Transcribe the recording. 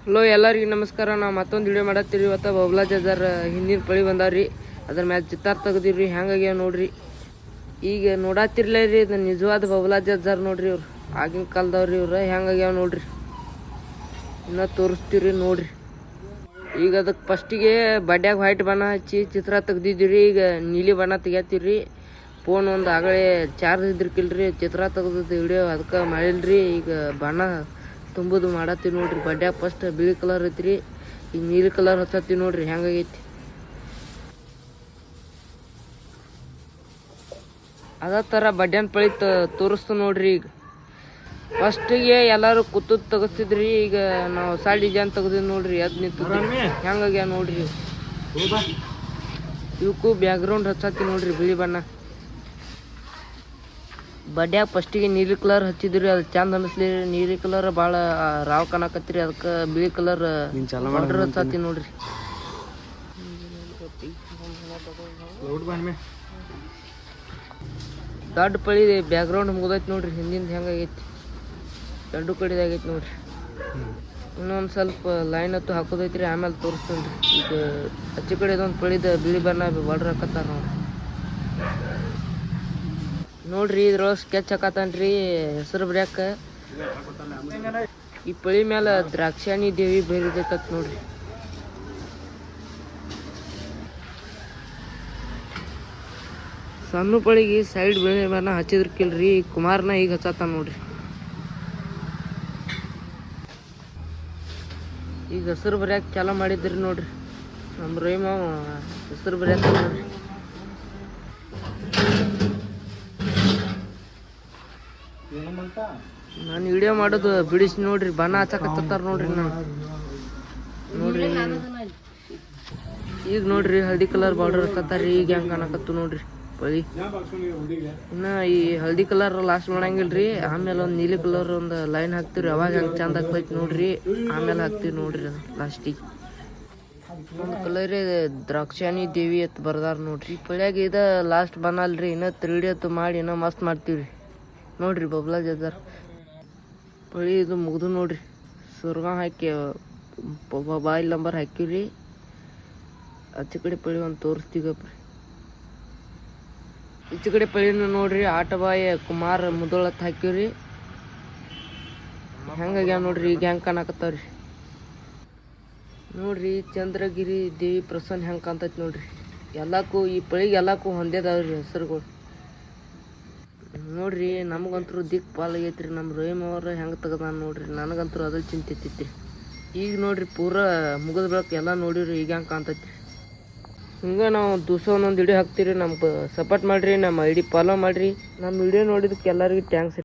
Hello ಎಲ್ಲರಿಗೂ ನಮಸ್ಕಾರ. ನಾವು ಮತ್ತೊಂದು ವಿಡಿಯೋ ಮಾಡತ್ತೀರಿ. ಇವತ್ತು ಬಬ್ಲಾ ಜಜ್ಜರ್ ಹಿಂದಿನ ಪಳಿ ಬಂದಾವ್ರಿ. ಅದ್ರ ಮ್ಯಾಲೆ ಚಿತ್ತಾರ ತೆಗ್ದಿವ್ರಿ. ಹೆಂಗಾಗ್ಯಾವ ನೋಡ್ರಿ. ಈಗ ನೋಡತ್ತಿರ್ಲೇ ರೀ, ಇದು ನಿಜವಾದ ಬಬ್ಲಾ ಜಜ್ಜರ್ ನೋಡ್ರಿ. ಇವ್ರು ಆಗಿನ ಕಾಲದವ್ರಿ. ಇವ್ರು ಹೆಂಗಾಗ್ಯಾವ ನೋಡ್ರಿ. ಇನ್ನೂ ತೋರಿಸ್ತೀರಿ ನೋಡ್ರಿ. ಈಗ ಅದಕ್ಕೆ ಫಸ್ಟಿಗೆ ಬಡ್ಯಾಗ ವೈಟ್ ಬಣ್ಣ ಹಚ್ಚಿ ಚಿತ್ರ ತೆಗ್ದಿದ್ದೀವಿ. ಈಗ ನೀಲಿ ಬಣ್ಣ ತೆಗಿಯತ್ತೀವ್ರಿ. ಫೋನ್ ಒಂದು ಆಗಲೇ ಚಾರ್ಜ್ ಇದ್ರಕಿಲ್ರಿ, ಚಿತ್ರ ತೆಗ್ದದ್ದು ವಿಡಿಯೋ ಅದಕ್ಕೆ ಮಾಡಿಲ್ರಿ. ಈಗ ಬಣ್ಣ ತುಂಬುದು ಮಾಡತ್ತೀವಿ ನೋಡ್ರಿ. ಬಡ್ಯಾಗ ಫಸ್ಟ್ ಬಿಳಿ ಕಲರ್ ಐತ್ರಿ, ಈಗ ನೀಲಿ ಕಲರ್ ಹಚ್ಚತ್ತೀವಿ ನೋಡ್ರಿ. ಹೆಂಗಾಗೈತಿ ಅದ ಥರ ಬಡ್ಯಾನ ಪಳಿ ತೋರಿಸ್ತು ನೋಡ್ರಿ. ಈಗ ಫಸ್ಟಿಗೆ ಎಲ್ಲರೂ ಕೂತದ್ ತೆಗಿಸ್ತಿದ್ರಿ. ಈಗ ನಾವು ಹೊಸ ಡಿಸೈನ್ ತೆಗ್ದಿದ್ ನೋಡ್ರಿ. ಅದ್ ನಿಂತದ್ರಿ. ಹೆಂಗಾಗ್ಯಾವ ನೋಡ್ರಿ. ಇವಕ್ಕೂ ಬ್ಯಾಕ್ಗ್ರೌಂಡ್ ಹಚ್ಚತ್ತಿ ನೋಡ್ರಿ ಬಿಳಿ ಬಣ್ಣ. ಬಡ್ಯಾಗ ಫಸ್ಟಿಗೆ ನೀಲಿ ಕಲರ್ ಹಚ್ಚಿದ್ರಿ, ಅದು ಚಂದ ಅನಿಸ್ಲಿ. ನೀಲಿ ಕಲರ್ ಭಾಳ ರಾವ್ ಕಾಣಕತ್ರಿ, ಅದಕ್ಕೆ ಬಿಳಿ ಕಲರ್ ಬಾರ್ಡರ್ ಹಚ್ಚತ್ತಿ ನೋಡ್ರಿ. ದೊಡ್ಡ ಪಳಿ ಬ್ಯಾಕ್ಗ್ರೌಂಡ್ ಮುಗ್ದೈತಿ ನೋಡ್ರಿ. ಹಿಂದಿಂದ ಹೆಂಗಾಗೈತಿ ಎರಡು ಕಡೆದಾಗೈತಿ ನೋಡ್ರಿ. ಇನ್ನೊಂದು ಸ್ವಲ್ಪ ಲೈನ್ ಹತ್ತು ಹಾಕೋದೈತ್ರಿ, ಆಮೇಲೆ ತೋರಿಸ್ತೇನೆ ರೀ. ಈಗ ಆಚೆ ಕಡೆದೊಂದು ಪಳಿದ ಬಿಳಿ ಬಣ್ಣ ಬಾರ್ಡರ್ ಹಾಕತ್ತಾರ ನೋಡ್ರಿ. ಇದ್ರೊಳಗೆ ಸ್ಕೆಚ್ ಹಾಕತ್ತಾನ್ರಿ, ಹೆಸರು ಬರ್ಯಾಕ. ಈ ಪಳಿ ಮೇಲೆ ದ್ರಾಕ್ಷಾಣಿ ದೇವಿ ಬೈರಿದೈತತ್ ನೋಡ್ರಿ. ಸಣ್ಣ ಪಳಿಗೆ ಸೈಡ್ ಬಿಳಿ ಬಣ್ಣ ಹಚ್ಚಿದ್ರಕಿಲ್ರಿ. ಕುಮಾರ್ನ ಈಗ ಹಚ್ಚತ್ತ ನೋಡ್ರಿ. ಈಗ ಹೆಸರು ಬರ್ಯಾಕ ಚಾಲ ಮಾಡಿದ್ರಿ ನೋಡ್ರಿ. ನಮ್ಮ ರೈಮ ಹೆಸರು ಬರ್ಯಾಕ ನೋಡ್ರಿ. ನಾನು ವಿಡಿಯೋ ಮಾಡೋದು ಬಿಡಿಸಿ ನೋಡ್ರಿ. ಬಣ್ಣ ಹಚ್ಚಕತ್ತಾರ ನೋಡ್ರಿ. ನಾನು ನೋಡ್ರಿ ಈಗ ನೋಡ್ರಿ ಹಳದಿ ಕಲರ್ ಬಾರ್ಡರ್ ಹಚ್ಚತ್ತಾರ. ಈಗ ಹೆಂಗೆ ಕಾಣಕತ್ತು ನೋಡ್ರಿ ಪಳಿ. ಇನ್ನು ಈ ಹಳದಿ ಕಲರ್ ಲಾಸ್ಟ್ ಮಾಡಂಗಿಲ್ರಿ. ಆಮೇಲೆ ಒಂದು ನೀಲಿ ಕಲರ್ ಒಂದು ಲೈನ್ ಹಾಕ್ತಿವ್ರಿ. ಅವಾಗ ಹೆಂಗೆ ಚಂದ ಆಗ್ತೈತಿ ನೋಡ್ರಿ. ಆಮೇಲೆ ಹಾಕ್ತಿವಿ ನೋಡ್ರಿ ಲಾಸ್ಟಿಗೆ. ಒಂದು ಕಲರೇ ದ್ರಾಕ್ಷಾಣಿ ದೇವಿ ಅಂತ ಬರ್ದಾರ ನೋಡ್ರಿ. ಪಳ್ಯಾಗ ಇದ ಲಾಸ್ಟ್ ಬನ್ನಲ್ರಿ. ಇನ್ನೂ 3D ಅತ್ತು ಮಾಡಿ ಇನ್ನೂ ಮಸ್ತ್ ಮಾಡ್ತೀವ್ರಿ ನೋಡ್ರಿ. ಬಬ್ಲಾ ಜಜ್ಜರ್ ಪಳಿ ಇದು ಮುಗ್ದು ನೋಡ್ರಿ. ಸುರ್ಗ ಹಾಕಿ ಮೊಬೈಲ್ ನಂಬರ್ ಹಾಕಿವ್ರಿ. ಆಚೆ ಕಡೆ ಪಳಿ ಒಂದು ತೋರಿಸ್ತೀಗಪ್ರಿ. ಈಚೆ ಕಡೆ ಪಳಿನ ನೋಡ್ರಿ. ಆಟಬಾಯಿ ಕುಮಾರ್ ಮುದೋಳತ್ ಹಾಕಿವ್ರಿ. ಹೆಂಗಾಗ್ಯಾವ ನೋಡ್ರಿ. ಈಗ ಹೆಂಗೆ ಕಾಣಕತ್ತಾವ್ರಿ ನೋಡ್ರಿ. ಚಂದ್ರಗಿರಿ ದೇವಿ ಪ್ರಸನ್ನ ಹೆಂಗೆ ಕಾಣ್ತೈತಿ ನೋಡ್ರಿ. ಎಲ್ಲಕ್ಕೂ ಈ ಪಳಿಗೆ ಎಲ್ಲಕ್ಕೂ ಹೊಂದೇದಾವ್ರಿ ಹೆಸರುಗಳು ನೋಡ್ರಿ. ನಮಗಂತೂ ದಿಕ್ ಪಾಲಾಗೈತ್ರಿ. ನಮ್ಮ ರೋಹಿಮ್ ಅವ್ರ ಹೆಂಗೆ ತೆಗ್ದಾನ ನೋಡ್ರಿ. ನನಗಂತೂ ಅದ್ರ ಚಿಂತೆ ಇತ್ತೈತಿ. ಈಗ ನೋಡ್ರಿ ಪೂರಾ ಮುಗಿದ ಬೆಳಕು ಎಲ್ಲ ನೋಡಿರಿ. ಈಗ ಹೆಂಗೆ ಕಾಣ್ತೈತಿ. ಹಿಂಗೆ ನಾವು ದಿವಸ ಒಂದೊಂದು ವಿಡಿಯೋ ಹಾಕ್ತೀರಿ. ನಮ್ಗೆ ಸಪೋರ್ಟ್ ಮಾಡಿರಿ. ನಮ್ಮ ID ಫಾಲೋ ಮಾಡಿರಿ. ನಮ್ಮ ವಿಡಿಯೋ ನೋಡಿದಕ್ಕೆ ಎಲ್ಲರಿಗೂ ಥ್ಯಾಂಕ್ಸ್.